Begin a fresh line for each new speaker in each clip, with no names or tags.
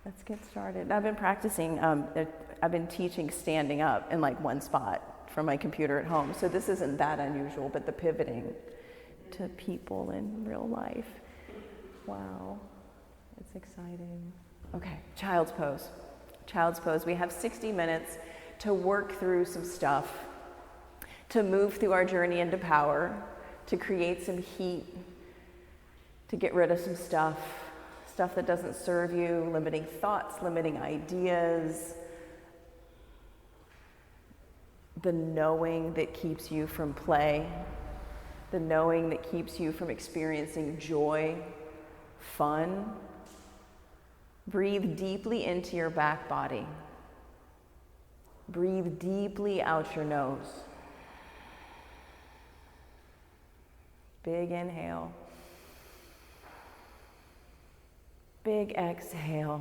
Let's get started. I've been practicing, I've been teaching standing up in like one spot from my computer at home. So this isn't that unusual, but the pivoting to people in real life. Wow, it's exciting. Okay, child's pose. Child's pose. We have 60 minutes to work through some stuff, to move through our journey into power, to create some heat, to get rid of some stuff that doesn't serve you, limiting thoughts, limiting ideas, the knowing that keeps you from play, the knowing that keeps you from experiencing joy, fun. Breathe deeply into your back body. Breathe deeply out your nose. Big inhale. Big exhale.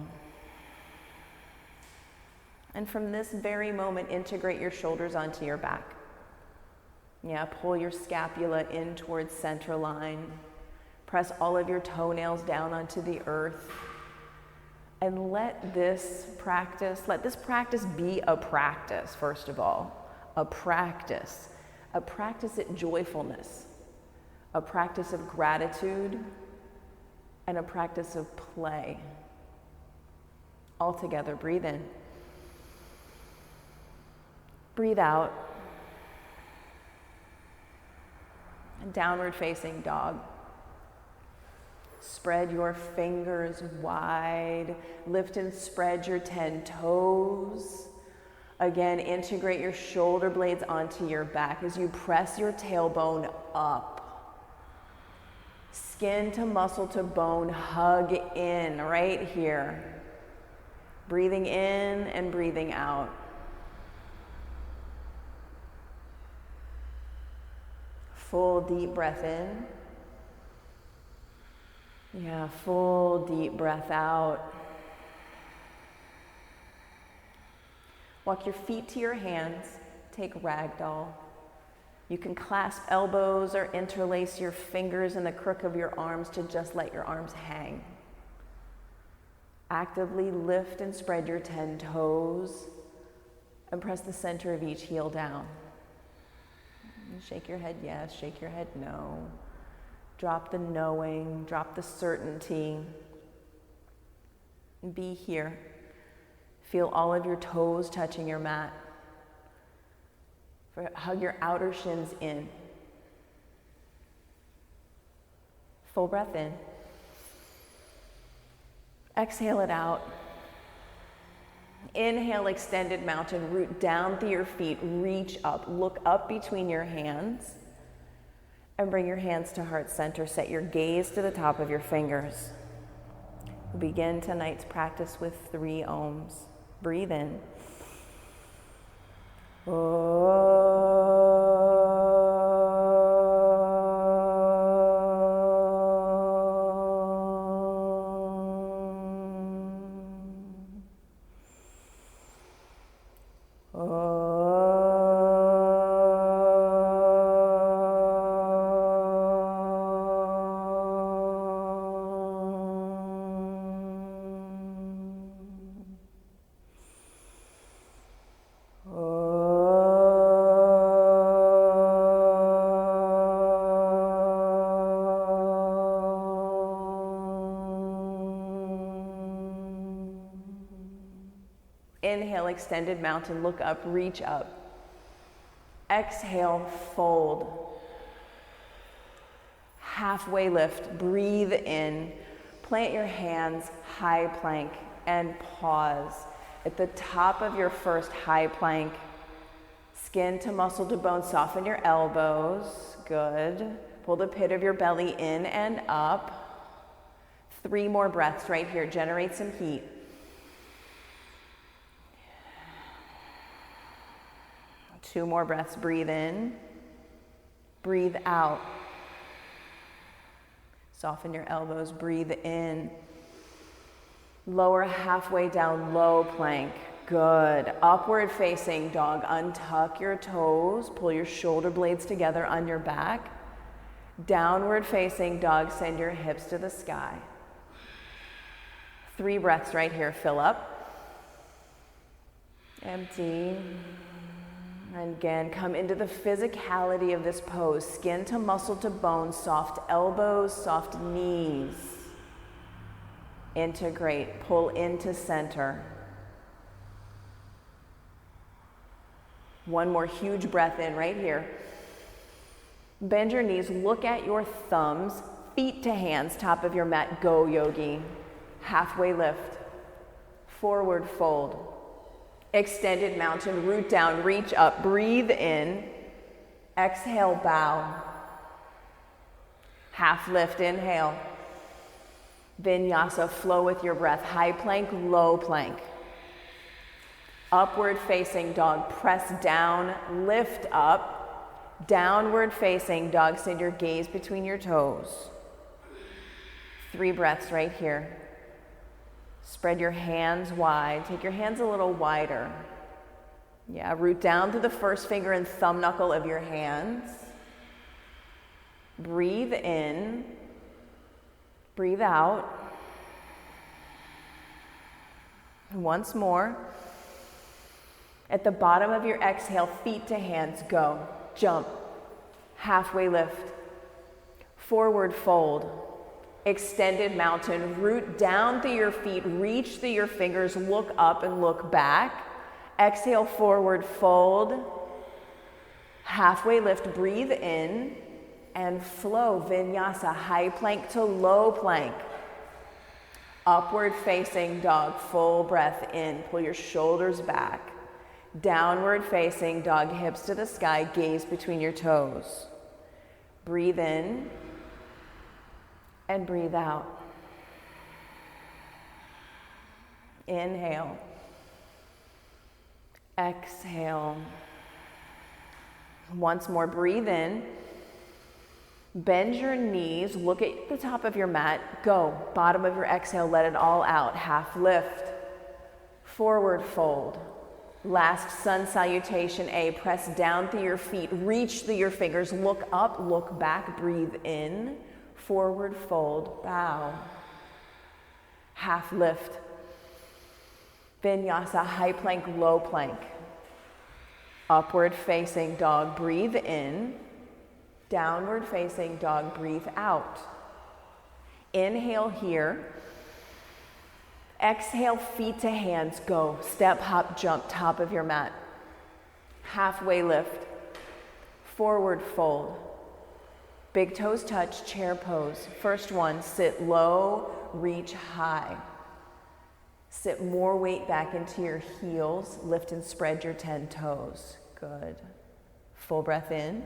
And from this very moment, integrate your shoulders onto your back. Yeah, pull your scapula in towards center line. Press all of your toenails down onto the earth. And let this practice be a practice, first of all. A practice at joyfulness, a practice of gratitude, and a practice of play. All together, breathe in. Breathe out. And downward facing dog. Spread your fingers wide. Lift and spread your 10 toes. Again, integrate your shoulder blades onto your back as you press your tailbone up. Skin to muscle to bone, hug in right here. Breathing in and breathing out. Full deep breath in. Yeah, full deep breath out. Walk your feet to your hands. Take ragdoll. You can clasp elbows or interlace your fingers in the crook of your arms to just let your arms hang. Actively lift and spread your 10 toes and press the center of each heel down. Shake your head yes, shake your head no. Drop the knowing, drop the certainty. Be here. Feel all of your toes touching your mat. Hug your outer shins in. Full breath in. Exhale it out. Inhale, extended mountain, root down through your feet, reach up, look up between your hands, and bring your hands to heart center. Set your gaze to the top of your fingers. We'll begin tonight's practice with 3 ohms. Breathe in. Inhale, extended mountain, look up, reach up. Exhale, fold. Halfway lift, breathe in. Plant your hands, high plank, and pause. At the top of your first high plank, skin to muscle to bone, soften your elbows. Good. Pull the pit of your belly in and up. 3 more breaths right here. Generate some heat. Two more breaths. Breathe in. Breathe out. Soften your elbows. Breathe in. Lower halfway down, low plank. Good. Upward facing dog. Untuck your toes. Pull your shoulder blades together on your back. Downward facing dog. Send your hips to the sky. 3 breaths right here. Fill up. Empty. And again, come into the physicality of this pose. Skin to muscle to bone, soft elbows, soft knees. Integrate, pull into center. One more huge breath in right here. Bend your knees, look at your thumbs, feet to hands, top of your mat. Go, yogi. Halfway lift. Forward fold. Extended mountain, root down, reach up, breathe in. Exhale, bow. Half lift, inhale. Vinyasa, flow with your breath. High plank, low plank. Upward facing dog, press down, lift up. Downward facing dog, send your gaze between your toes. 3 breaths right here. Spread your hands wide. Take your hands a little wider. Yeah, root down through the first finger and thumb knuckle of your hands. Breathe in. Breathe out. Once more. At the bottom of your exhale, feet to hands, go. Jump. Halfway lift. Forward fold. Extended mountain, root down through your feet, reach through your fingers, look up and look back. Exhale, forward fold. Halfway lift, breathe in and flow. Vinyasa, high plank to low plank. Upward facing dog, full breath in. Pull your shoulders back. Downward facing dog, hips to the sky, gaze between your toes. Breathe in. And breathe out. Inhale. Exhale. Once more, breathe in. Bend your knees, look at the top of your mat, go. Bottom of your exhale, let it all out. Half lift. Forward fold. Last sun salutation A. Press down through your feet, reach through your fingers, look up, look back, breathe in. Forward fold, bow. Half lift. Vinyasa, high plank, low plank. Upward facing dog, breathe in. Downward facing dog, breathe out. Inhale here. Exhale, feet to hands, go. Step, hop, jump, top of your mat. Halfway lift. Forward fold. Big toes touch, chair pose. First one, sit low, reach high. Sit more weight back into your heels. Lift and spread your 10 toes. Good. Full breath in.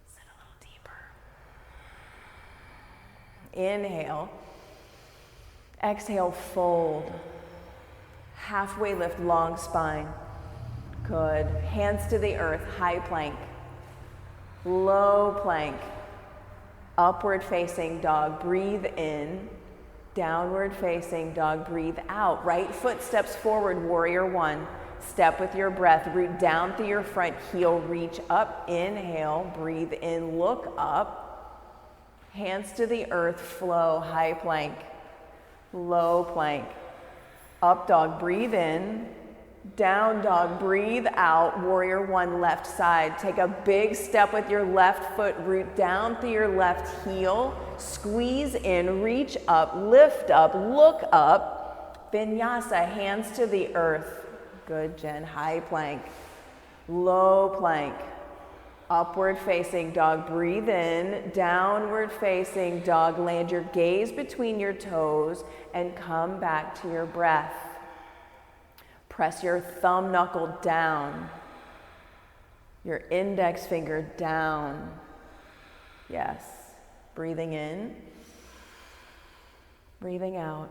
Sit a little deeper. Inhale. Exhale, fold. Halfway lift, long spine. Good. Hands to the earth, high plank. Low plank. Upward facing dog, breathe in. Downward facing dog, breathe out. Right foot steps forward, warrior one. Step with your breath, root down through your front heel, reach up, inhale, breathe in, look up. Hands to the earth, flow, high plank. Low plank. Up dog, breathe in. Down dog, breathe out. Warrior one, left side. Take a big step with your left foot, root down through your left heel. Squeeze in, reach up, lift up, look up. Vinyasa, hands to the earth. Good, Jen. High plank. Low plank. Upward facing dog, breathe in. Downward facing dog, land your gaze between your toes and come back to your breath. Press your thumb knuckle down, your index finger down. Yes. Breathing in, breathing out.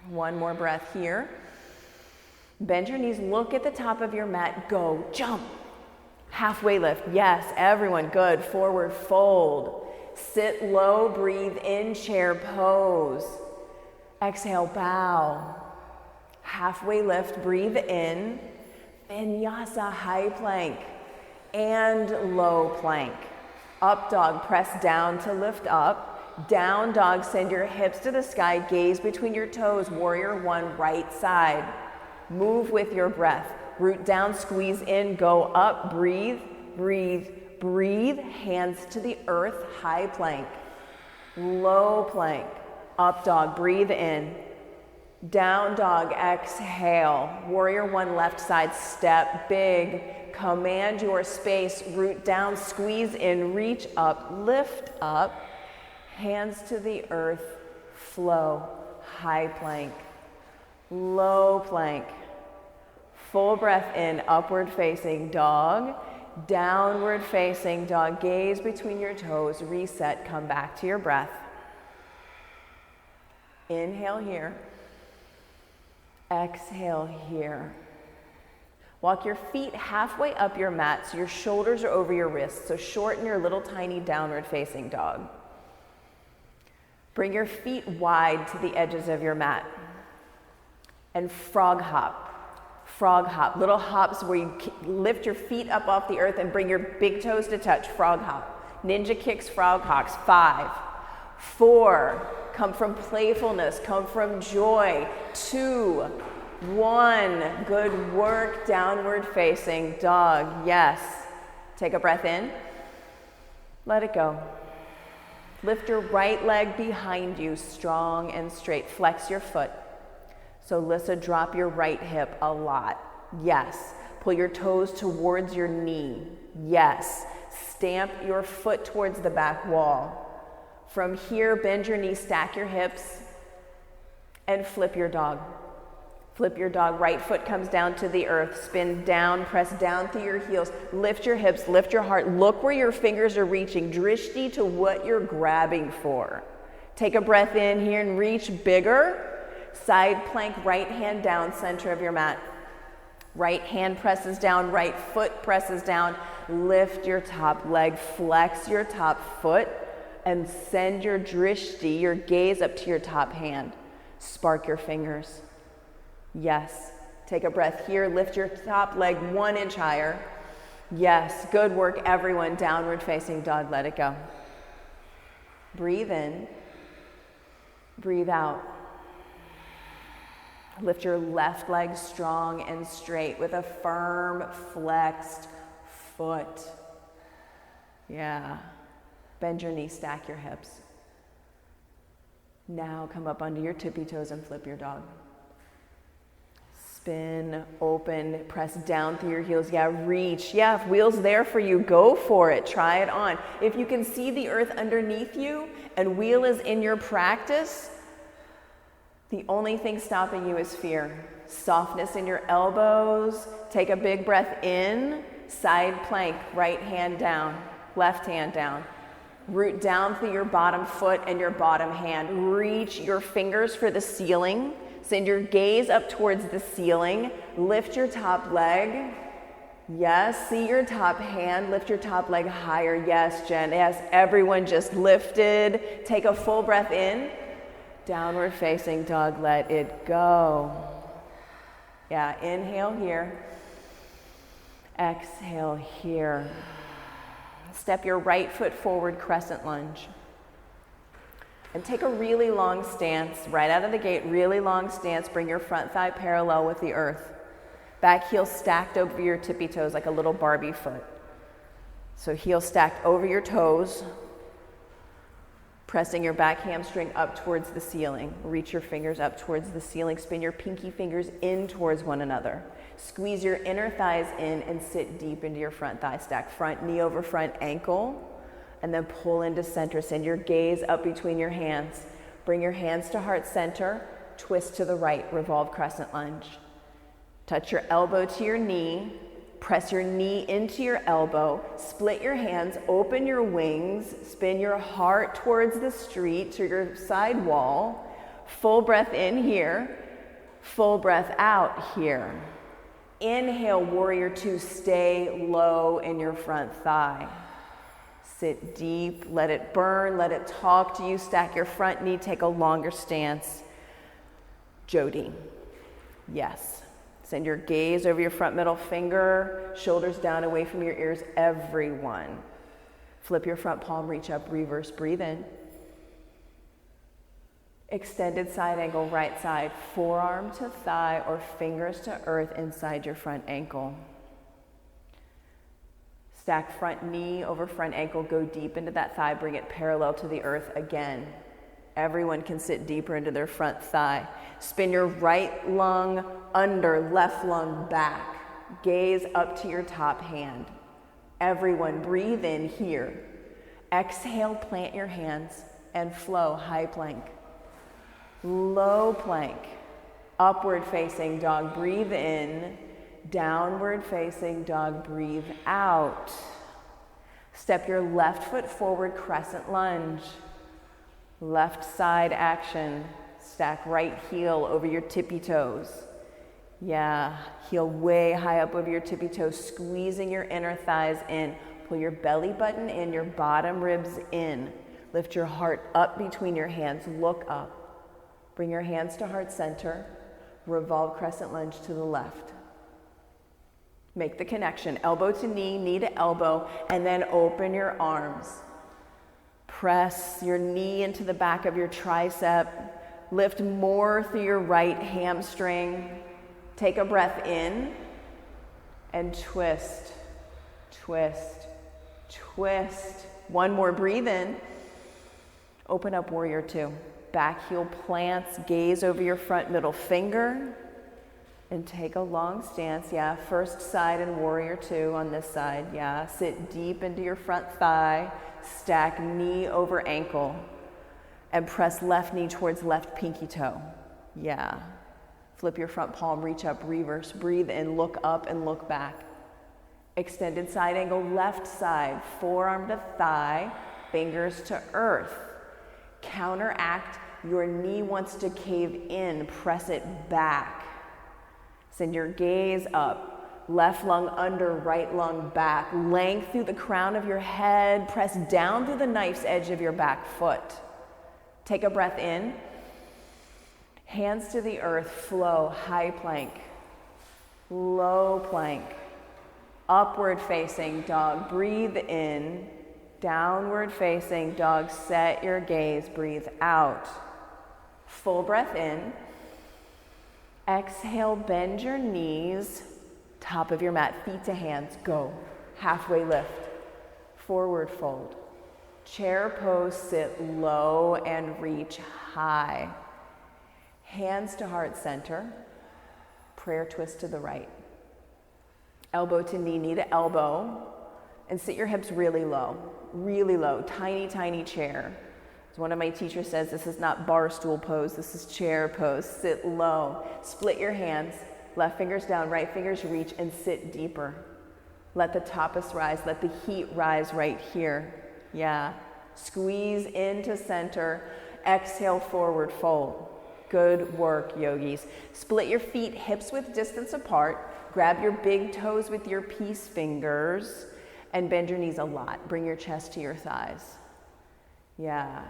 One more breath here. Bend your knees, look at the top of your mat, go, jump. Halfway lift, yes, everyone, good. Forward fold. Sit low, breathe in, chair pose. Exhale, bow. Halfway lift, breathe in. Vinyasa, high plank and low plank. Up dog, press down to lift up. Down dog, send your hips to the sky, gaze between your toes, warrior one, right side. Move with your breath. Root down, squeeze in, go up, breathe, breathe, breathe. Hands to the earth, high plank. Low plank, up dog, breathe in. Down dog, exhale. Warrior one, left side, step big. Command your space, root down, squeeze in, reach up, lift up. Hands to the earth, flow, high plank, low plank. Full breath in, upward facing dog, downward facing dog. Gaze between your toes, reset, come back to your breath. Inhale here. Exhale here. Walk your feet halfway up your mat so your shoulders are over your wrists. So shorten your little tiny downward facing dog. Bring your feet wide to the edges of your mat. And frog hop. Frog hop. Little hops where you lift your feet up off the earth and bring your big toes to touch. Frog hop. Ninja kicks, frog hops. 5, 4. Come from playfulness, come from joy. 2, 1. Good work, downward facing dog. Yes. Take a breath in. Let it go. Lift your right leg behind you, strong and straight. Flex your foot. So Lissa, drop your right hip a lot. Yes. Pull your toes towards your knee. Yes. Stamp your foot towards the back wall. From here, bend your knees, stack your hips, and flip your dog. Flip your dog. Right foot comes down to the earth. Spin down, press down through your heels. Lift your hips, lift your heart. Look where your fingers are reaching. Drishti to what you're grabbing for. Take a breath in here and reach bigger. Side plank, right hand down, center of your mat. Right hand presses down, right foot presses down. Lift your top leg, flex your top foot. And send your drishti, your gaze up to your top hand. Spark your fingers. Yes. Take a breath here. Lift your top leg 1 inch higher. Yes. Good work, everyone. Downward facing dog. Let it go. Breathe in. Breathe out. Lift your left leg strong and straight with a firm, flexed foot. Yeah. Bend your knees, stack your hips. Now come up onto your tippy toes and flip your dog. Spin, open, press down through your heels. Yeah, reach. Yeah, if wheel's there for you, go for it. Try it on. If you can see the earth underneath you and wheel is in your practice, the only thing stopping you is fear. Softness in your elbows. Take a big breath in. Side plank, right hand down, left hand down. Root down through your bottom foot and your bottom hand. Reach your fingers for the ceiling. Send your gaze up towards the ceiling. Lift your top leg. Yes, see your top hand. Lift your top leg higher. Yes, Jen. Yes, everyone just lifted. Take a full breath in. Downward facing dog. Let it go. Yeah, inhale here. Exhale here. Step your right foot forward, crescent lunge. And take a really long stance, right out of the gate, really long stance. Bring your front thigh parallel with the earth. Back heel stacked over your tippy toes like a little Barbie foot. So heel stacked over your toes, pressing your back hamstring up towards the ceiling. Reach your fingers up towards the ceiling. Spin your pinky fingers in towards one another. Squeeze your inner thighs in and sit deep into your front thigh. Stack front knee over front ankle. And then pull into center. Send your gaze up between your hands. Bring your hands to heart center. Twist to the right. Revolve crescent lunge. Touch your elbow to your knee. Press your knee into your elbow. Split your hands. Open your wings. Spin your heart towards the street, to your side wall. Full breath in here. Full breath out here. Inhale, warrior two. Stay low in your front thigh. Sit deep, let it burn, let it talk to you. Stack your front knee, take a longer stance. Jodi. Yes. Send your gaze over your front middle finger, shoulders down away from your ears, everyone. Flip your front palm, reach up, reverse, breathe in. Extended side angle, right side, forearm to thigh or fingers to earth inside your front ankle. Stack front knee over front ankle, go deep into that thigh, bring it parallel to the earth again. Everyone can sit deeper into their front thigh. Spin your right lung under, left lung back. Gaze up to your top hand. Everyone breathe in here. Exhale, plant your hands and flow, high plank. Low plank, upward facing dog, breathe in. Downward facing dog, breathe out. Step your left foot forward, crescent lunge. Left side action. Stack right heel over your tippy toes. Yeah, heel way high up over your tippy toes, squeezing your inner thighs in. Pull your belly button in, your bottom ribs in. Lift your heart up between your hands, look up. Bring your hands to heart center. Revolve crescent lunge to the left. Make the connection, elbow to knee, knee to elbow, and then open your arms. Press your knee into the back of your tricep. Lift more through your right hamstring. Take a breath in and twist, twist, twist. One more, breathe in. Open up, warrior two. Back heel plants, gaze over your front middle finger, and take a long stance. Yeah, first side and warrior two on this side. Yeah, sit deep into your front thigh, stack knee over ankle, and press left knee towards left pinky toe. Yeah, flip your front palm, reach up, reverse, breathe in, look up and look back. Extended side angle, left side, forearm to thigh, fingers to earth. Counteract, your knee wants to cave in, press it back. Send your gaze up, left lung under, right lung back. Length through the crown of your head, press down through the knife's edge of your back foot. Take a breath in. Hands to the earth, flow, high plank, low plank, upward facing dog, breathe in. Downward facing dog, set your gaze, breathe out. Full breath in. Exhale, bend your knees, top of your mat, feet to hands, go. Halfway lift, forward fold. Chair pose, sit low and reach high. Hands to heart center, prayer twist to the right. Elbow to knee, knee to elbow, and sit your hips really low, tiny, tiny chair. As one of my teachers says, this is not bar stool pose, this is chair pose. Sit low, split your hands, left fingers down, right fingers reach, and sit deeper. Let the tapas rise, let the heat rise right here. Yeah, squeeze into center, exhale, forward fold. Good work, yogis. Split your feet hips width distance apart, grab your big toes with your peace fingers, and bend your knees a lot. Bring your chest to your thighs. Yeah.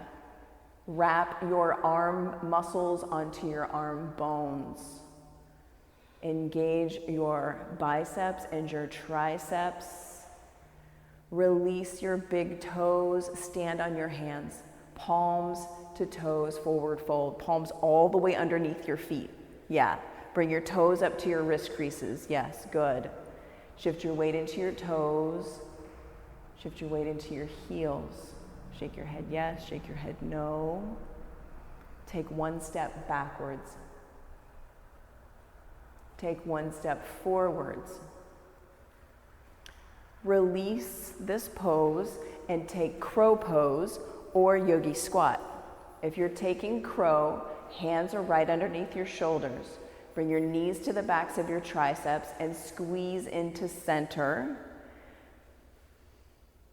Wrap your arm muscles onto your arm bones. Engage your biceps and your triceps. Release your big toes. Stand on your hands. Palms to toes, forward fold. Palms all the way underneath your feet. Yeah. Bring your toes up to your wrist creases. Yes, good. Shift your weight into your toes. Shift your weight into your heels. Shake your head yes, shake your head no. Take one step backwards. Take one step forwards. Release this pose and take crow pose or yogi squat. If you're taking crow, hands are right underneath your shoulders. Bring your knees to the backs of your triceps and squeeze into center.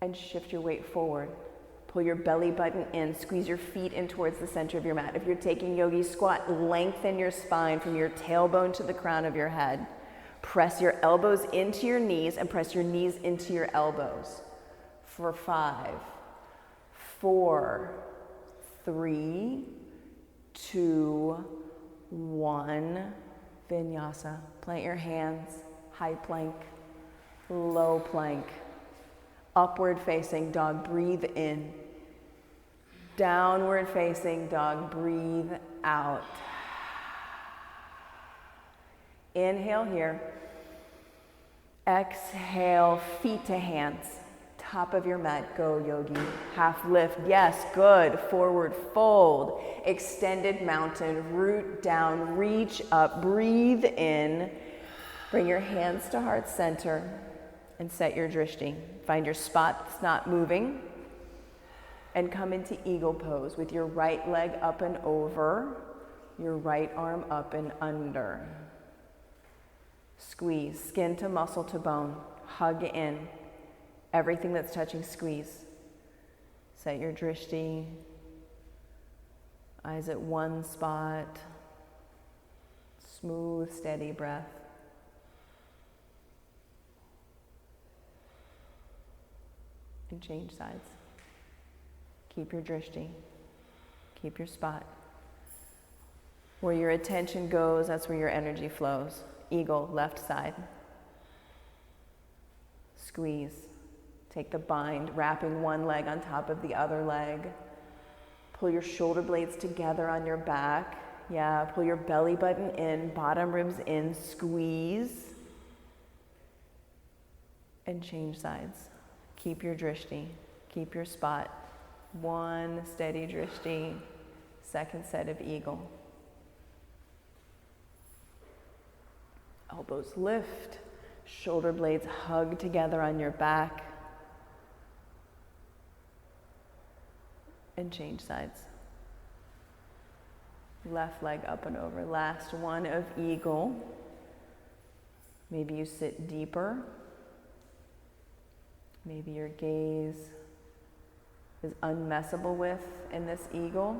And shift your weight forward. Pull your belly button in, squeeze your feet in towards the center of your mat. If you're taking yogi squat, lengthen your spine from your tailbone to the crown of your head. Press your elbows into your knees and press your knees into your elbows. For 5, 4, 3, 2, 1. Vinyasa. Plant your hands, high plank, low plank. Upward facing dog, breathe in. Downward facing dog, breathe out. Inhale here. Exhale, feet to hands. Top of your mat, go yogi. Half lift, yes, good. Forward fold. Extended mountain, root down, reach up, breathe in. Bring your hands to heart center and set your drishti. Find your spot that's not moving. And come into eagle pose with your right leg up and over, your right arm up and under. Squeeze, skin to muscle to bone, hug in. Everything that's touching, squeeze. Set your drishti, eyes at one spot, smooth, steady breath. And change sides. Keep your drishti, keep your spot. Where your attention goes, that's where your energy flows. Eagle, left side. Squeeze. Take the bind, wrapping one leg on top of the other leg. Pull your shoulder blades together on your back. Yeah, pull your belly button in, bottom ribs in, squeeze. And change sides. Keep your drishti, keep your spot. One steady drishti, second set of eagle. Elbows lift, shoulder blades hug together on your back. And change sides. Left leg up and over. Last one of eagle. Maybe you sit deeper. Maybe your gaze is unmessable with in this eagle.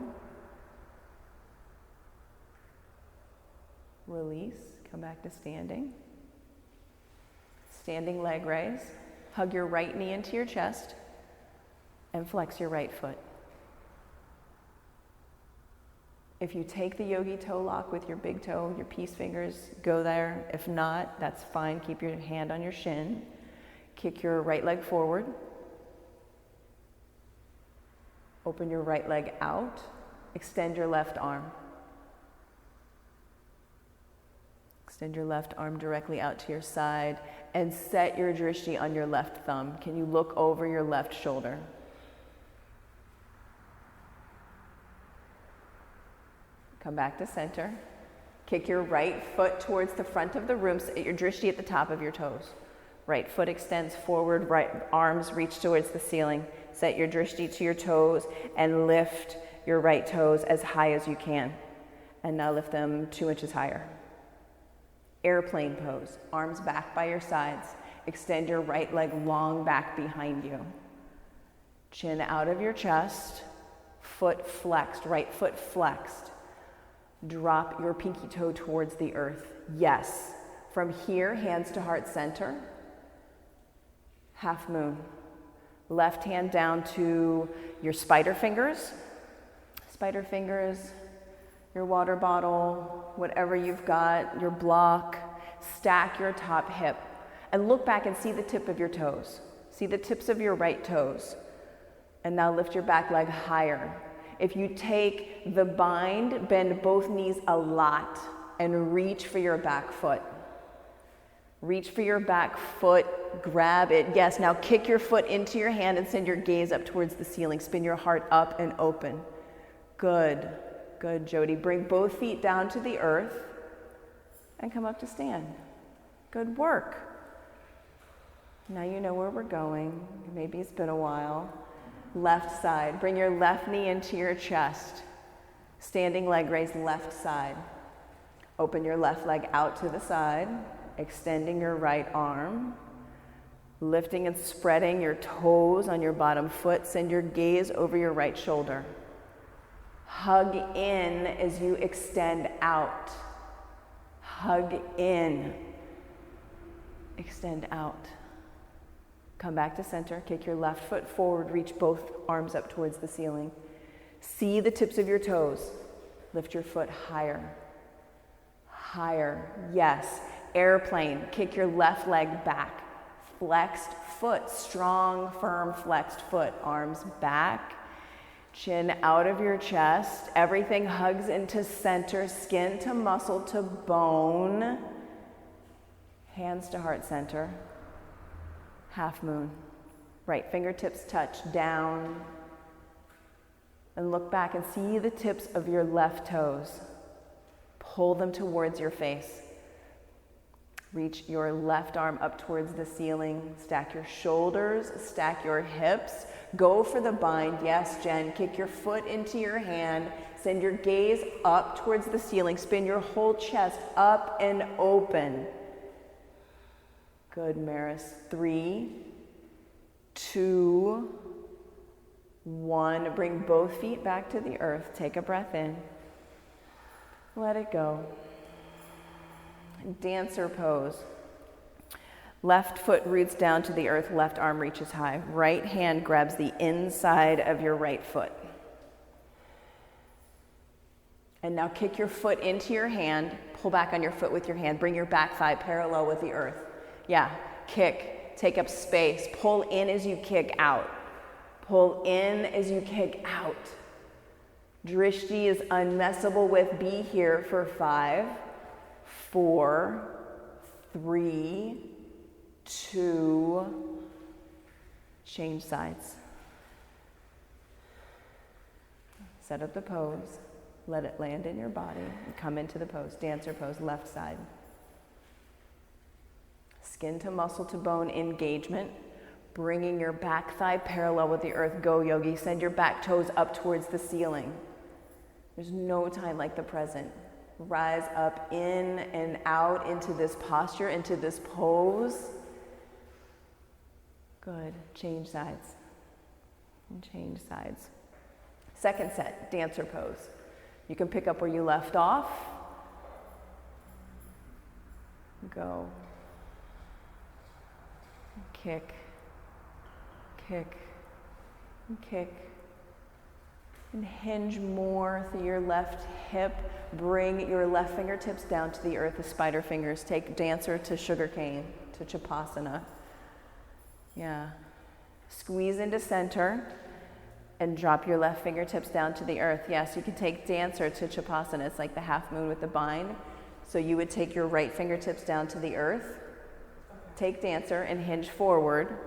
Release, come back to standing. Standing leg raise. Hug your right knee into your chest and flex your right foot. If you take the yogi toe lock with your big toe, your peace fingers, go there. If not, that's fine. Keep your hand on your shin. Kick your right leg forward. Open your right leg out. Extend your left arm. Extend your left arm directly out to your side and set your drishti on your left thumb. Can you look over your left shoulder? Come back to center. Kick your right foot towards the front of the room. Set your drishti at the top of your toes. Right foot extends forward, right arms reach towards the ceiling. Set your drishti to your toes and lift your right toes as high as you can. And now lift them 2 inches higher. Airplane pose, arms back by your sides. Extend your right leg long back behind you. Chin out of your chest, foot flexed, right foot flexed. Drop your pinky toe towards the earth. Yes. From here, hands to heart center. Half moon. Left hand down to your spider fingers. Spider fingers, your water bottle, whatever you've got, your block. Stack your top hip and look back and see the tip of your toes. See the tips of your right toes. And now lift your back leg higher. If you take the bind, bend both knees a lot and reach for your back foot. Reach for your back foot, grab it. Yes, now kick your foot into your hand and send your gaze up towards the ceiling. Spin your heart up and open. Good, good, Jody. Bring both feet down to the earth and come up to stand. Good work. Now you know where we're going. Maybe it's been a while. Left side. Bring your left knee into your chest. Standing leg raise, left side. Open your left leg out to the side. Extending your right arm, lifting and spreading your toes on your bottom foot. Send your gaze over your right shoulder. Hug in as you extend out. Hug in. Extend out. Come back to center. Kick your left foot forward. Reach both arms up towards the ceiling. See the tips of your toes. Lift your foot higher. Higher. Yes. Airplane, kick your left leg back. Flexed foot, strong, firm, flexed foot. Arms back. Chin out of your chest. Everything hugs into center, skin to muscle to bone. Hands to heart center. Half moon. Right fingertips touch down. And look back and see the tips of your left toes. Pull them towards your face. Reach your left arm up towards the ceiling. Stack your shoulders, stack your hips. Go for the bind. Yes, Jen, kick your foot into your hand. Send your gaze up towards the ceiling. Spin your whole chest up and open. Good, Maris. 3, 2, 1. Bring both feet back to the earth. Take a breath in. Let it go. Dancer pose. Left foot roots down to the earth, left arm reaches high. Right hand grabs the inside of your right foot. And now kick your foot into your hand, pull back on your foot with your hand, bring your back thigh parallel with the earth. Yeah, kick, take up space, pull in as you kick out. Pull in as you kick out. Drishti is unmessable with. Be here for 5, 4, 3, 2, change sides. Set up the pose, let it land in your body, and come into the pose. Dancer pose, left side. Skin to muscle to bone engagement, bringing your back thigh parallel with the earth. Go, yogi. Send your back toes up towards the ceiling. There's no time like the present. Rise up in and out into this posture, into this pose. Good. Change sides. And change sides. Second set, dancer pose. You can pick up where you left off. Go. Kick. Kick. And kick. And hinge more through your left hip. Bring your left fingertips down to the earth, the spider fingers. Take dancer to sugarcane, to Chapasana. Yeah. Squeeze into center and drop your left fingertips down to the earth. Yes, you can take dancer to Chapasana. It's like the half moon with the bind. So you would take your right fingertips down to the earth. Take dancer and hinge forward.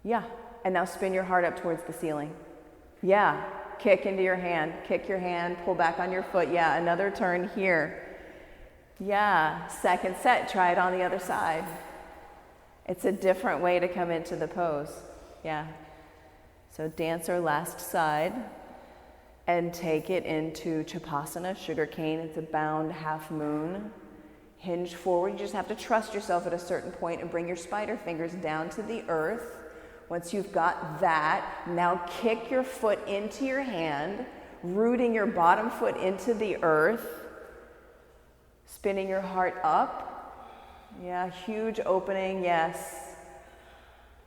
Yeah. And now spin your heart up towards the ceiling. Yeah, kick into your hand, kick your hand, pull back on your foot. Yeah, another turn here. Yeah, second set, try it on the other side. It's a different way to come into the pose. Yeah. So dancer last side and take it into Chapasana Sugarcane. It's a bound half moon. Hinge forward. You just have to trust yourself at a certain point and bring your spider fingers down to the earth. Once you've got that, now kick your foot into your hand, rooting your bottom foot into the earth, spinning your heart up. Yeah, huge opening, yes.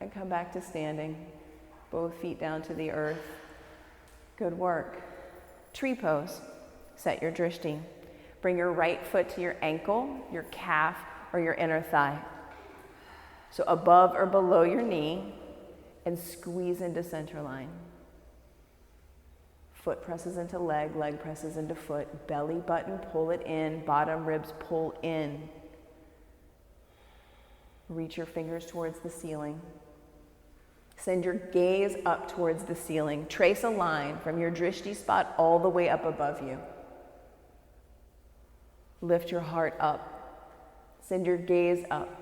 And come back to standing. Both feet down to the earth. Good work. Tree pose. Set your drishti. Bring your right foot to your ankle, your calf, or your inner thigh. So above or below your knee. And squeeze into center line. Foot presses into leg, leg presses into foot. Belly button, pull it in. Bottom ribs, pull in. Reach your fingers towards the ceiling. Send your gaze up towards the ceiling. Trace a line from your drishti spot all the way up above you. Lift your heart up. Send your gaze up.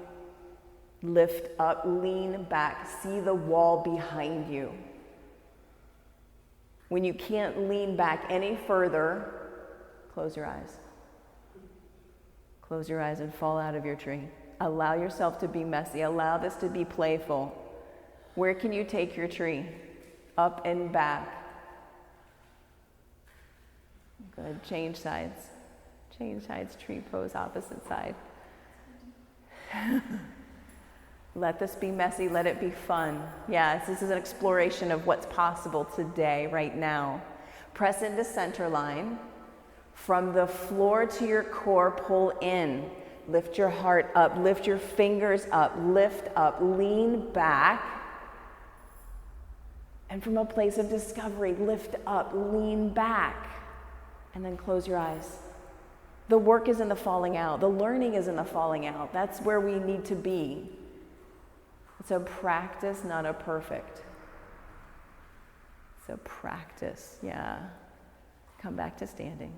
Lift up, lean back, see the wall behind you. When you can't lean back any further, close your eyes. Close your eyes and fall out of your tree. Allow yourself to be messy. Allow this to be playful. Where can you take your tree? Up and back. Good. Change sides. Change sides, tree pose, opposite side. Let this be messy, let it be fun. Yes, this is an exploration of what's possible today, right now. Press into center line. From the floor to your core, pull in. Lift your heart up, lift your fingers up, lift up, lean back. And from a place of discovery, lift up, lean back, and then close your eyes. The work is in the falling out. The learning is in the falling out. That's where we need to be. It's a practice, not a perfect. It's a practice, yeah. Come back to standing.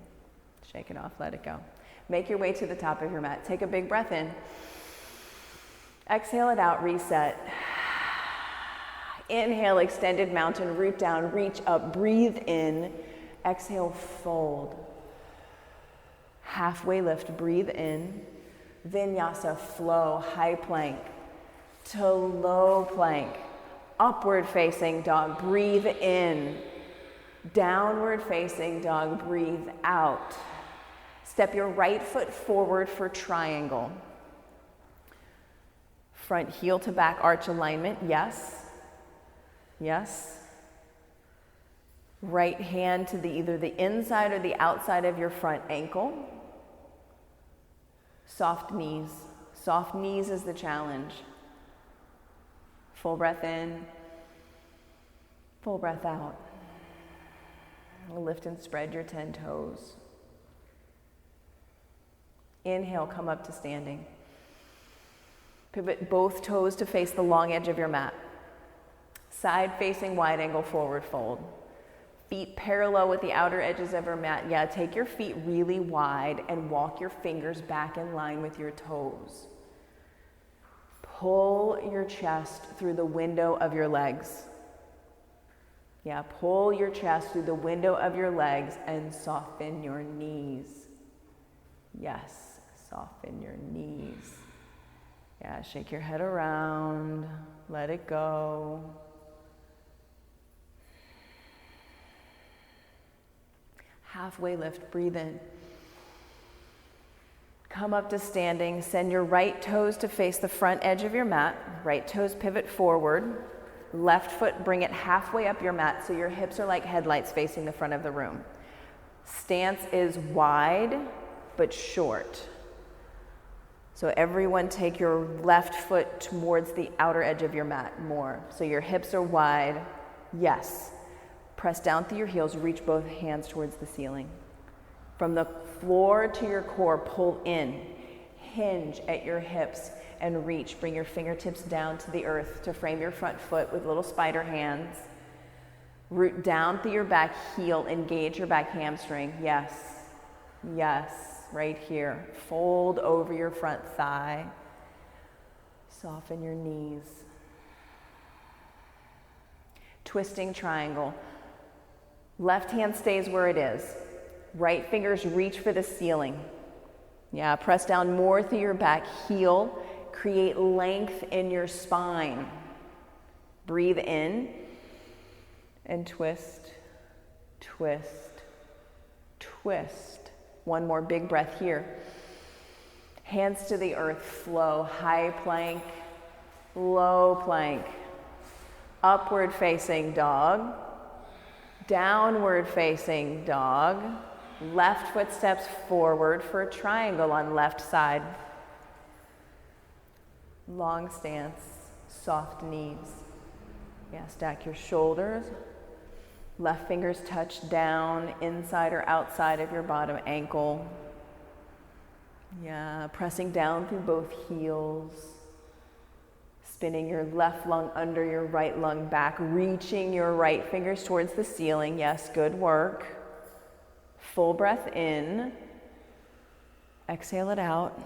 Shake it off, let it go. Make your way to the top of your mat. Take a big breath in. Exhale it out, reset. Inhale, extended mountain, root down, reach up, breathe in. Exhale, fold. Halfway lift, breathe in. Vinyasa, flow, high plank to low plank. Upward facing dog, breathe in. Downward facing dog, breathe out. Step your right foot forward for triangle. Front heel to back arch alignment, yes. Yes. Right hand to either the inside or the outside of your front ankle. Soft knees. Soft knees is the challenge. Full breath in. Full breath out. Lift and spread your 10 toes. Inhale, come up to standing. Pivot both toes to face the long edge of your mat. Side facing wide angle forward fold. Feet parallel with the outer edges of your mat. Yeah, take your feet really wide and walk your fingers back in line with your toes. Pull your chest through the window of your legs. Yeah, pull your chest through the window of your legs and soften your knees. Yes, soften your knees. Yeah, shake your head around, let it go. Halfway lift, breathe in. Come up to standing, send your right toes to face the front edge of your mat. Right toes pivot forward. Left foot, bring it halfway up your mat so your hips are like headlights facing the front of the room. Stance is wide but short. So everyone take your left foot towards the outer edge of your mat more. So your hips are wide. Yes. Press down through your heels, reach both hands towards the ceiling. From the floor to your core, pull in. Hinge at your hips and reach. Bring your fingertips down to the earth to frame your front foot with little spider hands. Root down through your back heel, engage your back hamstring. Yes. Yes. Right here. Fold over your front thigh. Soften your knees. Twisting triangle. Left hand stays where it is. Right fingers reach for the ceiling. Yeah, press down more through your back heel. Create length in your spine. Breathe in and twist, twist, twist. One more big breath here. Hands to the earth, flow. High plank, low plank. Upward facing dog. Downward facing dog. Left foot steps forward for a triangle on left side. Long stance, soft knees. Yeah, stack your shoulders. Left fingers touch down inside or outside of your bottom ankle. Yeah, pressing down through both heels. Spinning your left lung under your right lung back, reaching your right fingers towards the ceiling. Yes, good work. Full breath in. Exhale it out.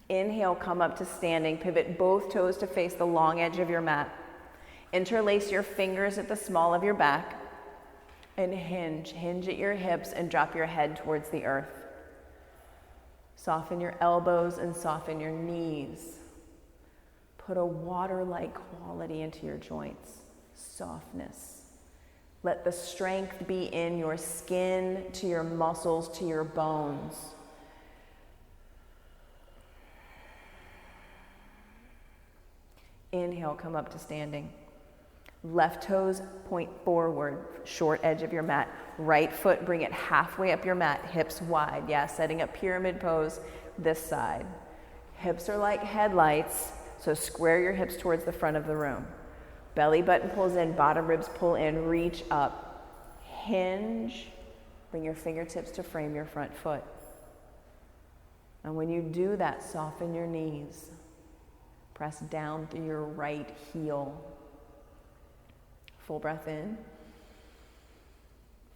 Inhale, come up to standing. Pivot both toes to face the long edge of your mat. Interlace your fingers at the small of your back and hinge. Hinge at your hips and drop your head towards the earth. Soften your elbows and soften your knees. Put a water-like quality into your joints. Softness. Let the strength be in your skin, to your muscles, to your bones. Inhale, come up to standing. Left toes point forward, short edge of your mat. Right foot, bring it halfway up your mat, hips wide. Yeah, setting up pyramid pose this side. Hips are like headlights, so square your hips towards the front of the room. Belly button pulls in, bottom ribs pull in, reach up, hinge, bring your fingertips to frame your front foot. And when you do that, soften your knees. Press down through your right heel. Full breath in,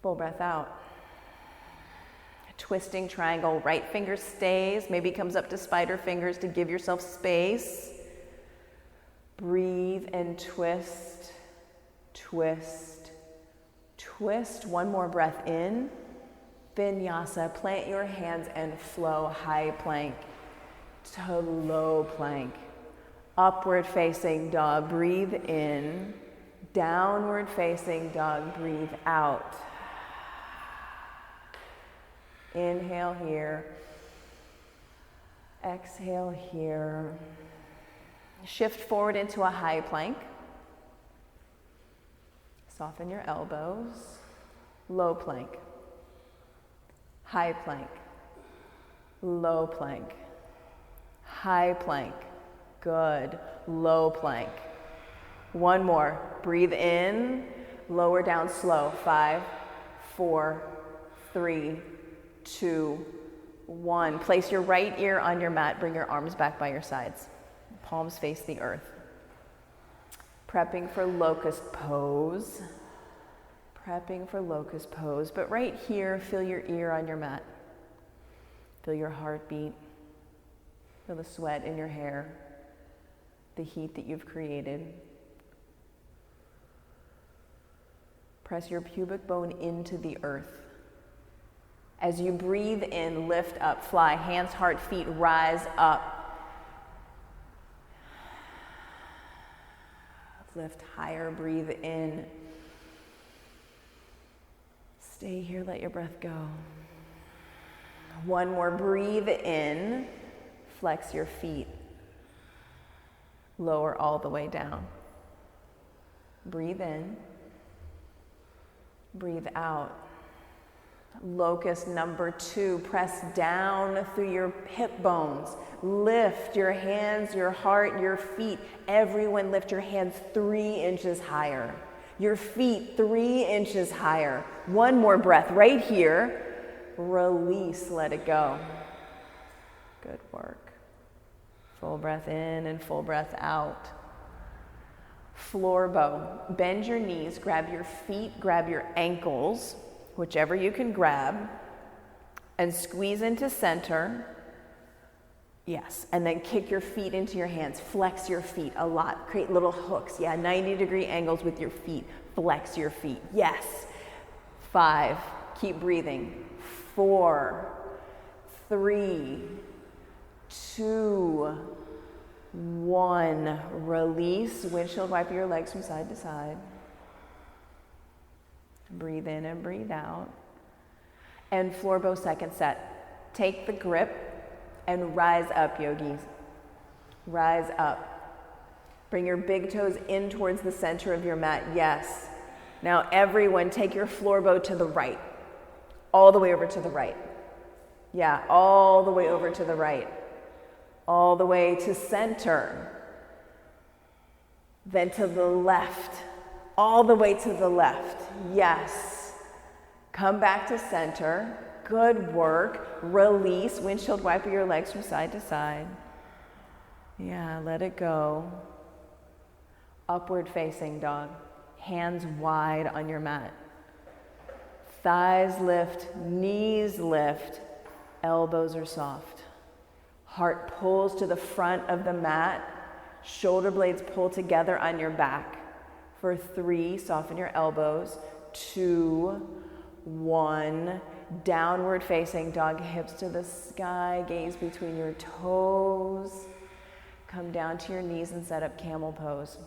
full breath out. Twisting triangle, right finger stays, maybe comes up to spider fingers to give yourself space. Breathe and twist, twist, twist. One more breath in. Vinyasa, plant your hands and flow high plank to low plank. Upward facing dog, breathe in. Downward facing dog, breathe out. Inhale here. Exhale here. Shift forward into a high plank. Soften your elbows. Low plank. High plank. Low plank. High plank. Good. Low plank. One more. Breathe in. Lower down slow. 5, 4, 3, 2, 1. Place your right ear on your mat. Bring your arms back by your sides. Palms face the earth. Prepping for Locust Pose. Prepping for Locust Pose. But right here, feel your ear on your mat. Feel your heartbeat. Feel the sweat in your hair. The heat that you've created. Press your pubic bone into the earth. As you breathe in, lift up, fly. Hands, heart, feet, rise up. Lift higher, breathe in. Stay here, let your breath go. One more, breathe in. Flex your feet. Lower all the way down. Breathe in. Breathe out. Locust number 2, press down through your hip bones. Lift your hands, your heart, your feet. Everyone lift your hands 3 inches higher. Your feet 3 inches higher. One more breath right here. Release, let it go. Good work. Full breath in and full breath out. Floor bow. Bend your knees, grab your feet, grab your ankles, whichever you can grab, and squeeze into center. Yes, and then kick your feet into your hands. Flex your feet a lot. Create little hooks. Yeah, 90-degree angles with your feet. Flex your feet. Yes. 5, keep breathing. 4, 3, 2, 1. Release. Windshield wiper your legs from side to side. Breathe in and breathe out. And floor bow second set. Take the grip and rise up, yogis. Rise up. Bring your big toes in towards the center of your mat. Yes. Now everyone take your floor bow to the right. All the way over to the right. Yeah, all the way over to the right. All the way to center. Then to the left. All the way to the left. Yes. Come back to center. Good work. Release. Windshield wiper your legs from side to side. Yeah, let it go. Upward facing dog. Hands wide on your mat. Thighs lift, knees lift, elbows are soft. Heart pulls to the front of the mat. Shoulder blades pull together on your back. For 3, soften your elbows. 2, 1, downward facing dog, hips to the sky, gaze between your toes. Come down to your knees and set up Camel Pose.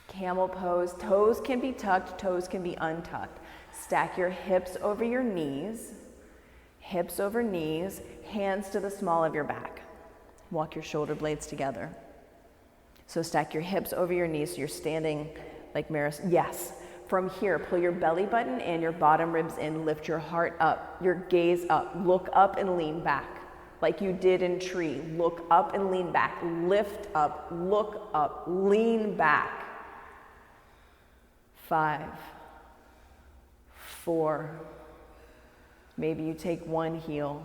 Camel Pose, toes can be tucked, toes can be untucked. Stack your hips over your knees, hips over knees, hands to the small of your back. Walk your shoulder blades together. So stack your hips over your knees so you're standing like Maris. Yes. From here, pull your belly button and your bottom ribs in. Lift your heart up, your gaze up. Look up and lean back like you did in tree. Look up and lean back. Lift up, look up, lean back. 5, 4, maybe you take one heel,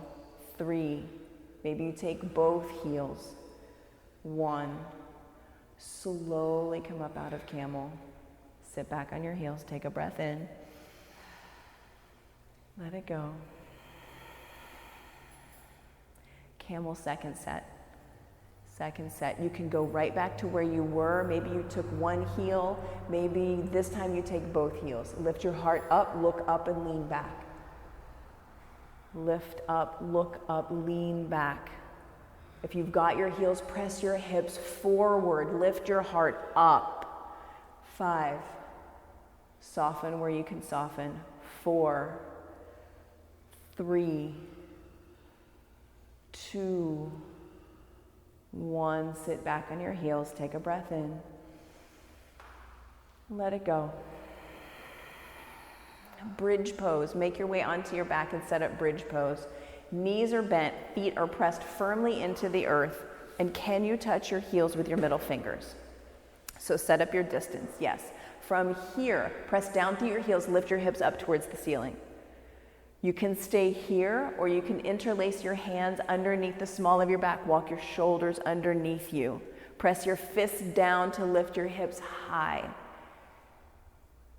3, maybe you take both heels, 1, slowly come up out of camel, sit back on your heels, take a breath in, let it go. Camel second set. Second set, you can go right back to where you were. Maybe you took one heel. Maybe this time you take both heels. Lift your heart up, look up, and lean back. Lift up, look up, lean back. If you've got your heels, press your hips forward. Lift your heart up. 5, soften where you can soften. 4, 3, 2, 1, sit back on your heels, take a breath in, let it go. Bridge pose, make your way onto your back and set up bridge pose. Knees are bent, feet are pressed firmly into the earth, and can you touch your heels with your middle fingers? So set up your distance, yes. From here, press down through your heels, lift your hips up towards the ceiling. You can stay here, or you can interlace your hands underneath the small of your back. Walk your shoulders underneath you. Press your fists down to lift your hips high.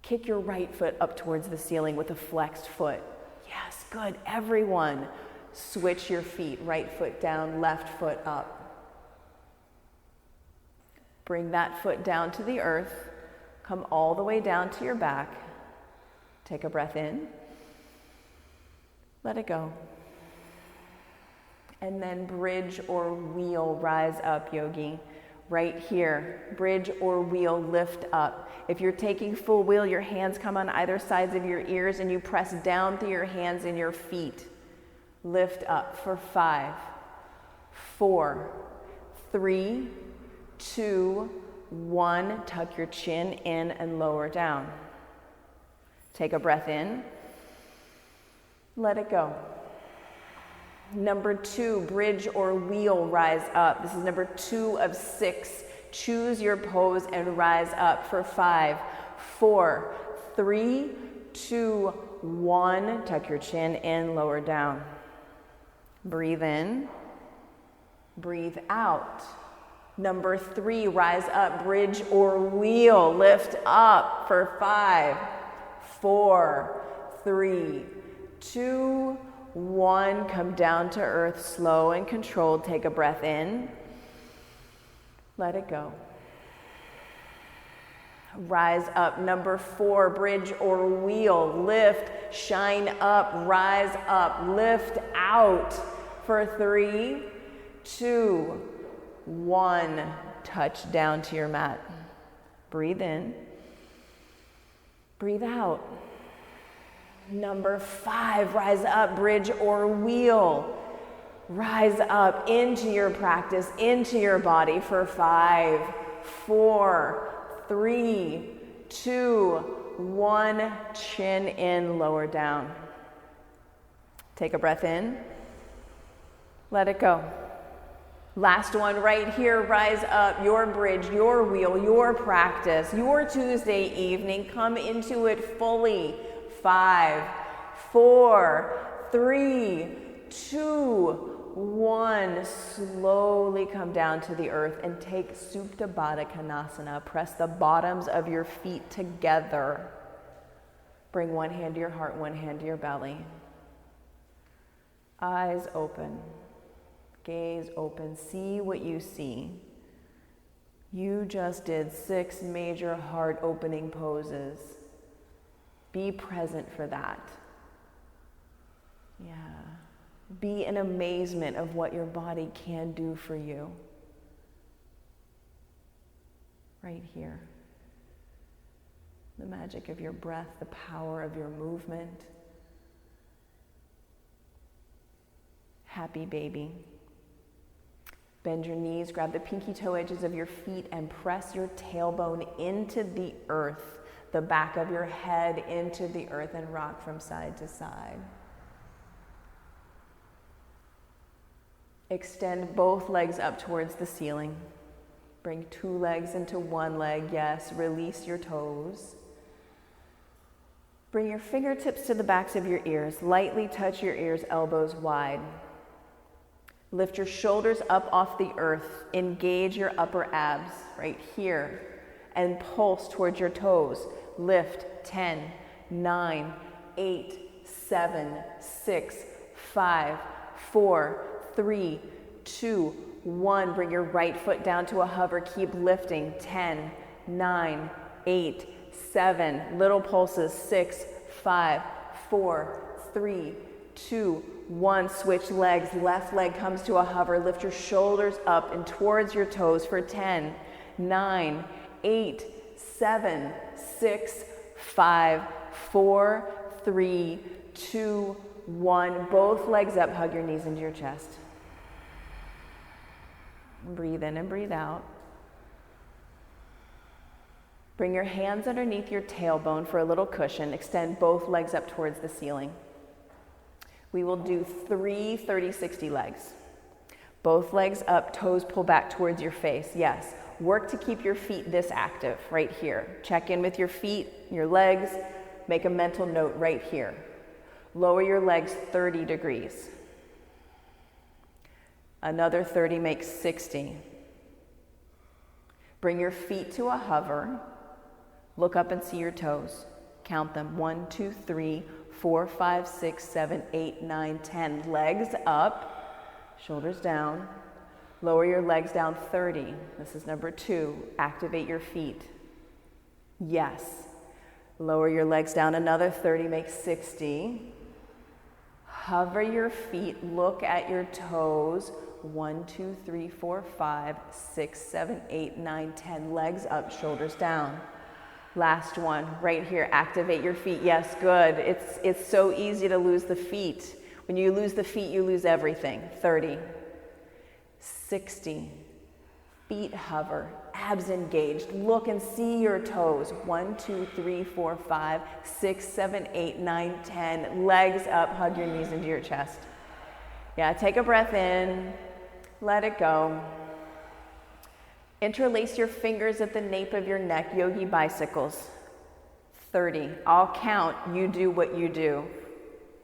Kick your right foot up towards the ceiling with a flexed foot. Yes, good. Everyone, switch your feet. Right foot down, left foot up. Bring that foot down to the earth. Come all the way down to your back. Take a breath in. Let it go. And then bridge or wheel, rise up, yogi. Right here, bridge or wheel, lift up. If you're taking full wheel, your hands come on either sides of your ears and you press down through your hands and your feet. Lift up for 5, 4, 3, 2, 1. Tuck your chin in and lower down. Take a breath in. Let it go. Number 2, bridge or wheel, rise up. This is number 2 of 6. Choose your pose and rise up for 5, 4, 3, 2, 1. Tuck your chin in, lower down. Breathe in. Breathe out. Number 3, rise up, bridge or wheel, lift up for 5, 4, 3, 2, 1, come down to earth, slow and controlled. Take a breath in. Let it go. Rise up. Number 4, bridge or wheel, lift, shine up, rise up, lift out for 3, 2, 1. Touch down to your mat. Breathe in. Breathe out. Number 5, rise up, bridge or wheel. Rise up into your practice, into your body for 5, 4, 3, 2, 1. Chin in, lower down. Take a breath in. Let it go. Last one right here, rise up, your bridge, your wheel, your practice, your Tuesday evening. Come into it fully. 5, 4, 3, 2, 1. Slowly come down to the earth and take Supta Baddha Konasana. Press the bottoms of your feet together. Bring one hand to your heart, one hand to your belly. Eyes open. Gaze open. See what you see. You just did 6 major heart opening poses. Be present for that. Yeah. Be in amazement of what your body can do for you. Right here. The magic of your breath, the power of your movement. Happy baby. Bend your knees, grab the pinky toe edges of your feet and press your tailbone into the earth. The back of your head into the earth and rock from side to side. Extend both legs up towards the ceiling. Bring 2 legs into 1 leg, yes. Release your toes. Bring your fingertips to the backs of your ears. Lightly touch your ears, elbows wide. Lift your shoulders up off the earth. Engage your upper abs right here and pulse towards your toes. Lift 10, 9, 8, 7, 6, 5, 4, 3, 2, 1. Bring your right foot down to a hover. Keep lifting. 10, 9, 8, 7. Little pulses. 6, 5, 4, 3, 2, 1. Switch legs. Left leg comes to a hover. Lift your shoulders up and towards your toes for 10, 9, 8, 7, 6, 5, 4, 3, 2, 1. Both legs up. Hug your knees into your chest. Breathe in and breathe out. Bring your hands underneath your tailbone for a little cushion. Extend both legs up towards the ceiling. We will do 3 30-60 legs. Both legs up, toes pull back towards your face. Yes. Work to keep your feet this active right here. Check in with your feet, your legs. Make a mental note right here. Lower your legs 30 degrees. Another 30 makes 60. Bring your feet to a hover. Look up and see your toes. Count them. 1, 2, 3, 4, 5, 6, 7, 8, 9, 10. Legs up, shoulders down. Lower your legs down 30. This is number 2. Activate your feet. Yes. Lower your legs down another 30, make 60. Hover your feet, look at your toes. 1, 2, 3, 4, 5, 6, 7, 8, 9, 10. Legs up, shoulders down. Last one, right here, activate your feet. Yes, good. It's so easy to lose the feet. When you lose the feet, you lose everything. 30, 60, feet hover, abs engaged. Look and see your toes. 1, 2, 3, 4, 5, 6, 7, 8, 9, 10. Legs up, hug your knees into your chest. Yeah, take a breath in, let it go. Interlace your fingers at the nape of your neck, yogi bicycles. 30. I'll count, you do what you do.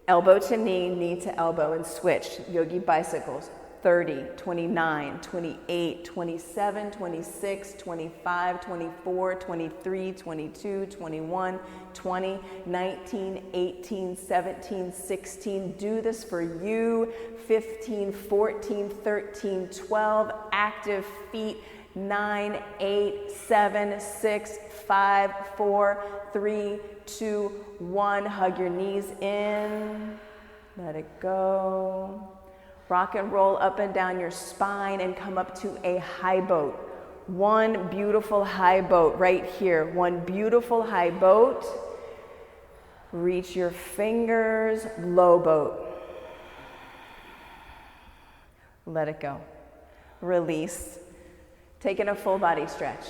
Elbow to knee, knee to elbow, and switch. Yogi bicycles. 30, 29, 28, 27, 26, 25, 24, 23, 22, 21, 20, 19, 18, 17, 16. Do this for you. 15, 14, 13, 12. Active feet. 9, 8, 7, 6, 5, 4, 3, 2, 1. Hug your knees in. Let it go. Rock and roll up and down your spine and come up to a high boat. One beautiful high boat right here. One beautiful high boat. Reach your fingers, low boat. Let it go. Release. Taking a full body stretch.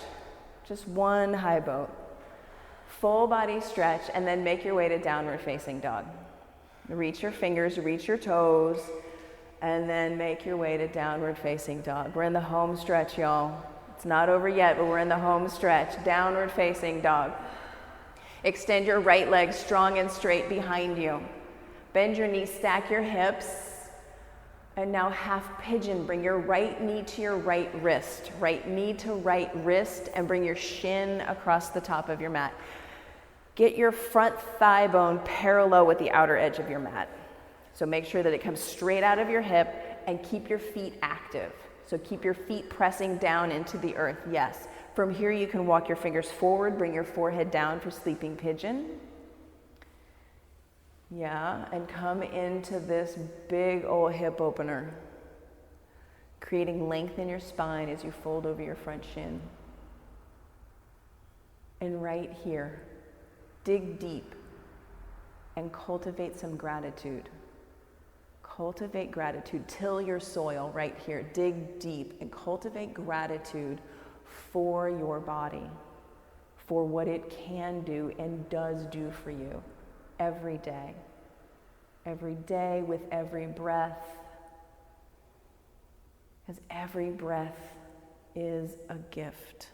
Just one high boat. Full body stretch, and then make your way to downward facing dog. Reach your fingers, reach your toes, and then make your way to downward facing dog. We're in the home stretch, y'all. It's not over yet, but we're in the home stretch. Downward facing dog. Extend your right leg strong and straight behind you. Bend your knees, stack your hips. And now half pigeon. Bring your right knee to your right wrist. Right knee to right wrist, and bring your shin across the top of your mat. Get your front thigh bone parallel with the outer edge of your mat. So make sure that it comes straight out of your hip, and keep your feet active. So keep your feet pressing down into the earth. Yes. From here you can walk your fingers forward, bring your forehead down for sleeping pigeon. Yeah, and come into this big old hip opener, creating length in your spine as you fold over your front shin. And right here, dig deep and cultivate some gratitude. Cultivate gratitude. Till your soil right here. Dig deep and cultivate gratitude for your body, for what it can do and does do for you. Every day with every breath, as every breath is a gift.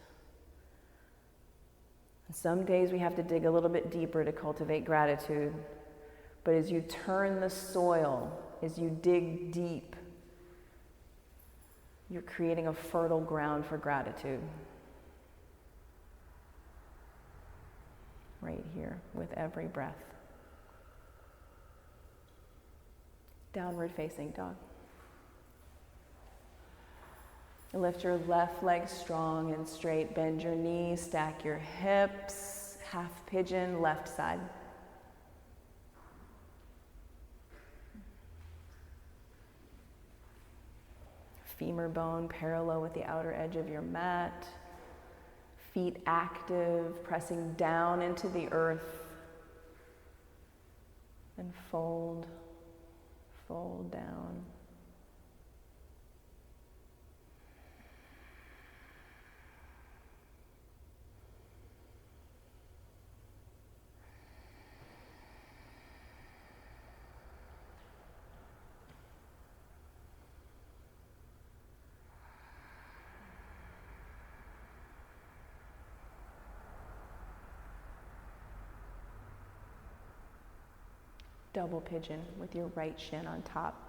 Some days we have to dig a little bit deeper to cultivate gratitude. But as you turn the soil, as you dig deep, you're creating a fertile ground for gratitude. Right here with every breath. Downward facing dog. Lift your left leg strong and straight. Bend your knees, stack your hips. Half pigeon, left side. Femur bone parallel with the outer edge of your mat. Feet active, pressing down into the earth. And fold down. Double pigeon with your right shin on top.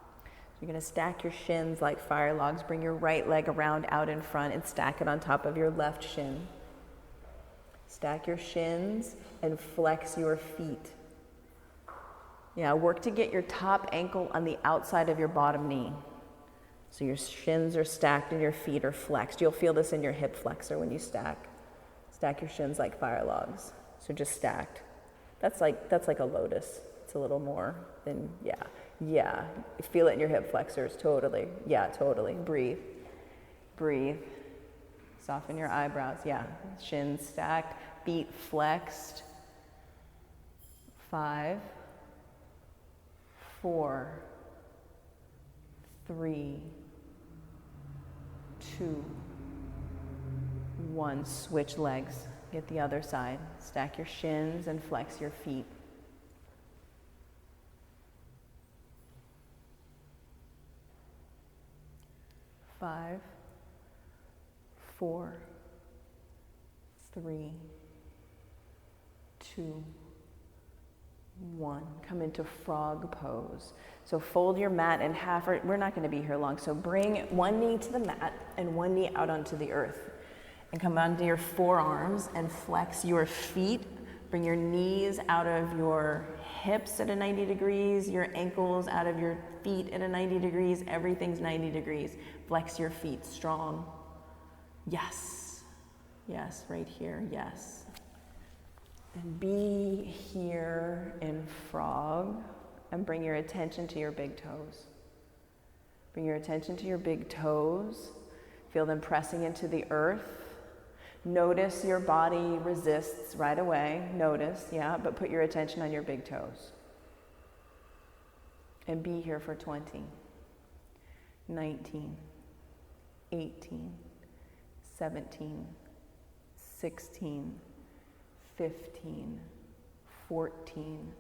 You're going to stack your shins like fire logs. Bring your right leg around out in front and stack it on top of your left shin. Stack your shins and flex your feet. Yeah, work to get your top ankle on the outside of your bottom knee. So your shins are stacked and your feet are flexed. You'll feel this in your hip flexor when you stack. Stack your shins like fire logs. So just stacked. That's like a lotus. It's a little more than, yeah. You feel it in your hip flexors, totally. Yeah, totally. Breathe. Soften your eyebrows, yeah. Shins stacked, feet flexed. 5, 4, 3, 2, 1. Switch legs. Get the other side. Stack your shins and flex your feet. 5, 4, 3, 2, 1. Come into frog pose. So fold your mat in half. We're not going to be here long. So bring one knee to the mat and one knee out onto the earth. And come onto your forearms and flex your feet. Bring your knees out of your hips at a 90 degrees, your ankles out of your feet at a 90 degrees. Everything's 90 degrees. Flex your feet strong. Yes, right here, yes. And be here in frog and bring your attention to your big toes. Bring your attention to your big toes. Feel them pressing into the earth. Notice your body resists right away. Notice, yeah, but put your attention on your big toes. And be here for 20, 19, 18, 17, 16, 15, 14,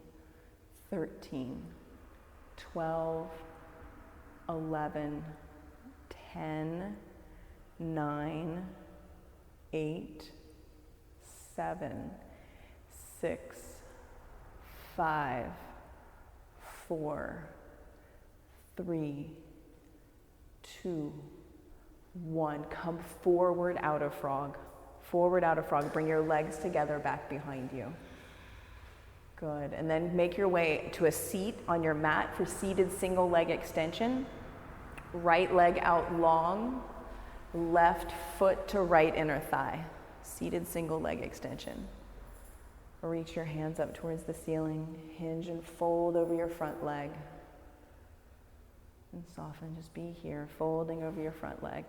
13, 12, 11, 10, 9, 8, 7, 6, 5, 4, 3, 2, 1. Come forward out of frog. Forward out of frog. Bring your legs together back behind you. Good. And then make your way to a seat on your mat for seated single leg extension. Right leg out long. Left foot to right inner thigh. Seated single leg extension. Reach your hands up towards the ceiling. Hinge and fold over your front leg. And soften, just be here, folding over your front leg.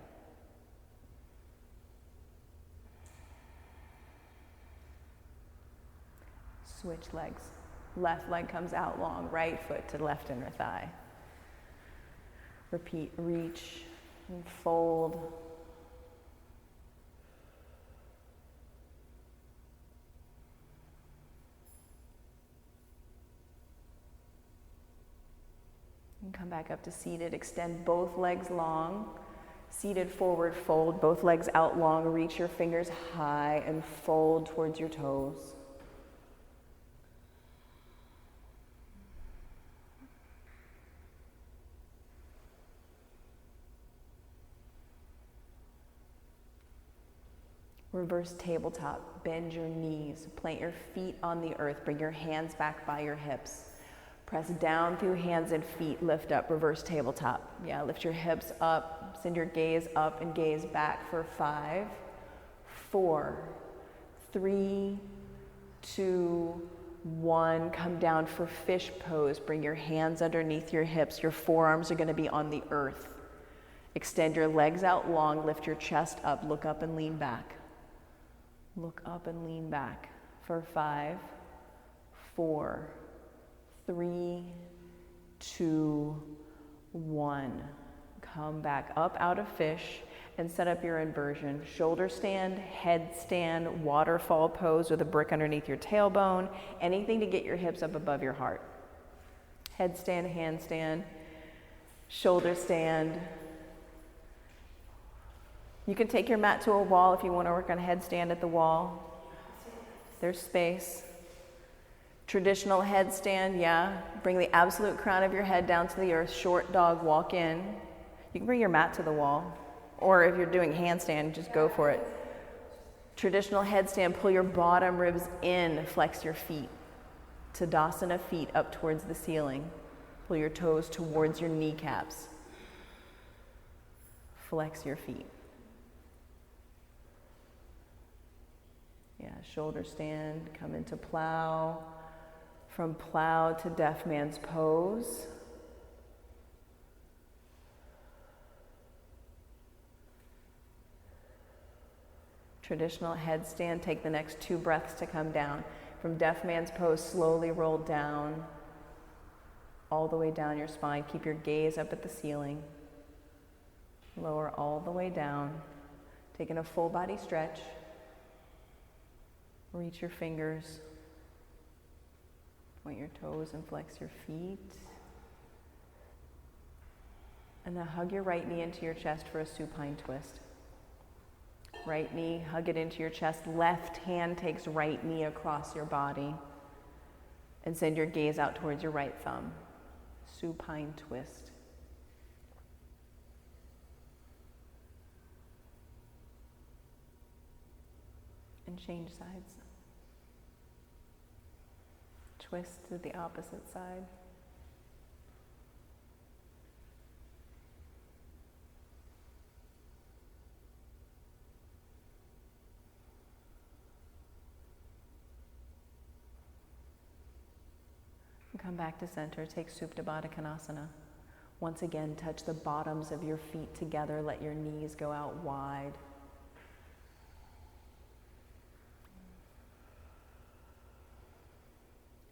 Switch legs. Left leg comes out long, right foot to left inner thigh. Repeat, reach and fold. And come back up to seated. Extend both legs long. Seated forward fold, both legs out long, reach your fingers high and fold towards your toes. Reverse tabletop, bend your knees, plant your feet on the earth, bring your hands back by your hips. Press down through hands and feet, lift up, reverse tabletop. Yeah, lift your hips up, send your gaze up and gaze back for 5, 4, 3, 2, 1. Come down for fish pose. Bring your hands underneath your hips. Your forearms are going to be on the earth. Extend your legs out long, lift your chest up, look up and lean back. Look up and lean back for 5, 4, 3, 2, 1. Come back up out of fish and set up your inversion. Shoulder stand, headstand, waterfall pose with a brick underneath your tailbone. Anything to get your hips up above your heart. Headstand, handstand, shoulder stand. You can take your mat to a wall if you want to work on headstand at the wall. There's space. Traditional headstand, yeah. Bring the absolute crown of your head down to the earth. Short dog, walk in. You can bring your mat to the wall. Or if you're doing handstand, just go for it. Traditional headstand, pull your bottom ribs in, flex your feet. Tadasana, feet up towards the ceiling. Pull your toes towards your kneecaps. Flex your feet. Yeah, shoulder stand, come into plow. From plow to deaf man's pose. Traditional headstand, take the next 2 breaths to come down. From deaf man's pose, slowly roll down, all the way down your spine. Keep your gaze up at the ceiling. Lower all the way down. Taking a full body stretch. Reach your fingers. Point your toes and flex your feet. And then hug your right knee into your chest for a supine twist. Right knee, hug it into your chest. Left hand takes right knee across your body. And send your gaze out towards your right thumb. Supine twist. And change sides. Twist to the opposite side. And come back to center. Take Supta Baddha Konasana. Once again, touch the bottoms of your feet together. Let your knees go out wide.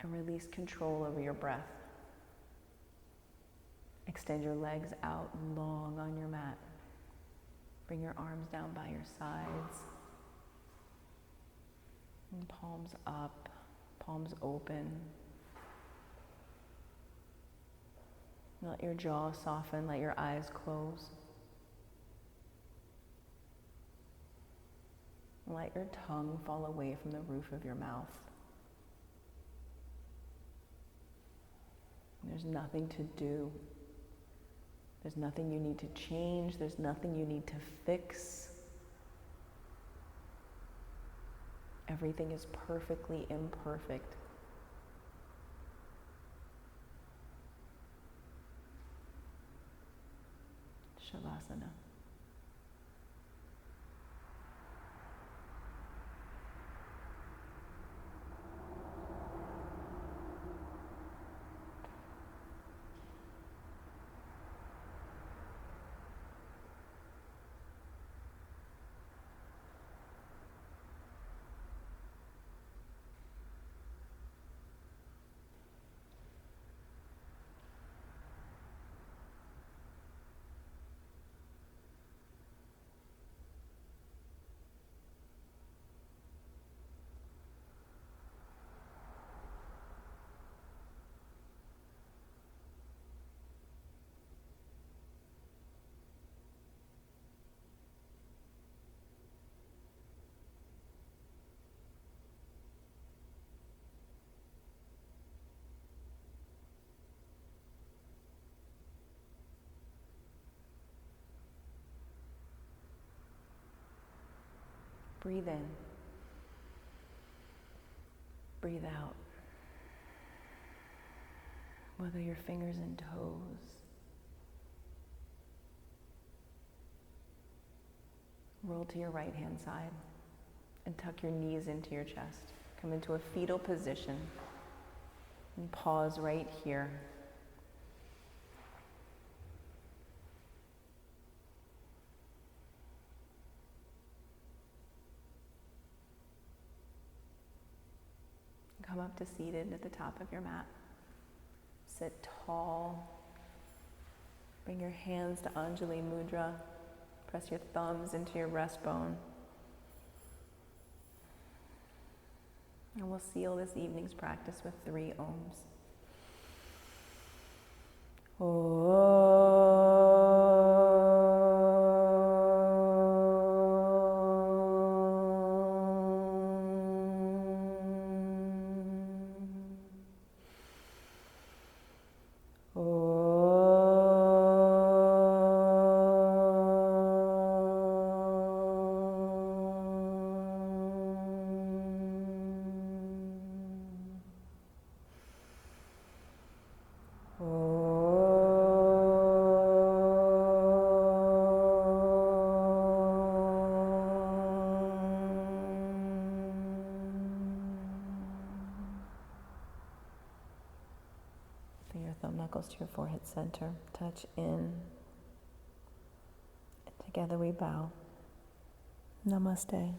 And release control over your breath. Extend your legs out long on your mat. Bring your arms down by your sides. And palms up, palms open. Let your jaw soften, let your eyes close. Let your tongue fall away from the roof of your mouth. There's nothing to do. There's nothing you need to change. There's nothing you need to fix. Everything is perfectly imperfect. Shavasana. Breathe in. Breathe out. Whether your fingers and toes. Roll to your right hand side and tuck your knees into your chest. Come into a fetal position and pause right here. Come up to seated at the top of your mat. Sit tall. Bring your hands to Anjali Mudra. Press your thumbs into your breastbone. And we'll seal this evening's practice with 3 ohms. Bring your thumb knuckles to your forehead center. Touch in. And together we bow. Namaste.